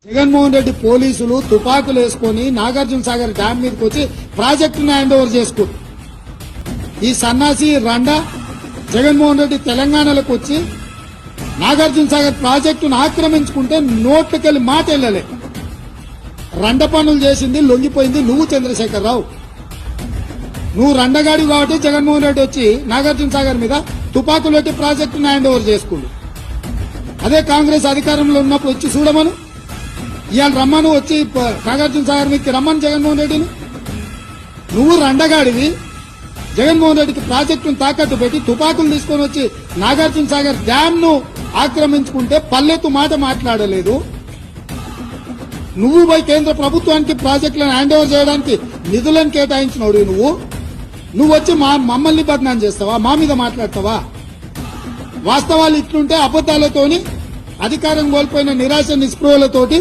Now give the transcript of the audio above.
జగన్మోహన్ రెడ్డి పోలీసులు తుపాకులు వేసుకుని నాగార్జున సాగర్ డ్యాం మీదకి వచ్చి ప్రాజెక్టును హ్యాండ్ ఓవర్ చేసుకుంటారు. ఈ సన్నాసి రండా జగన్మోహన్ రెడ్డి తెలంగాణలోకి వచ్చి నాగార్జున సాగర్ ప్రాజెక్టును ఆక్రమించుకుంటే నోట్లకెళ్లి మాట వెళ్ళలే. రండ పనులు చేసింది లొంగిపోయింది నువ్వు చంద్రశేఖరరావు. నువ్వు రండగాడి కాబట్టి జగన్మోహన్ రెడ్డి వచ్చి నాగార్జున సాగర్ మీద తుపాకులు పెట్టి ప్రాజెక్టును హ్యాండ్ ఓవర్ చేసుకుండు. అదే కాంగ్రెస్ అధికారంలో ఉన్నప్పుడు వచ్చి చూడమను, ఇవాళ రమ్మను, వచ్చి నాగార్జున సాగర్ మీదకి రమ్మను జగన్మోహన్ రెడ్డిని. నువ్వు రండగాడివి, జగన్మోహన్ రెడ్డికి ప్రాజెక్టును తాకట్టు పెట్టి తుపాకులు తీసుకొని వచ్చి నాగార్జున సాగర్ డ్యామ్ ను ఆక్రమించుకుంటే పల్లెత్తు మాట మాట్లాడలేదు. నువ్వు పోయి కేంద్ర ప్రభుత్వానికి ప్రాజెక్టులను హ్యాండ్ ఓవర్ చేయడానికి నిధులను కేటాయించినోడు నువ్వు వచ్చి మమ్మల్ని బదనాం చేస్తావా? మా మీద మాట్లాడతావా? వాస్తవాలు ఇట్లుంటే అబద్దాలతోని అధికారం కోల్పోయిన నిరాశ నిస్పృహలతోటి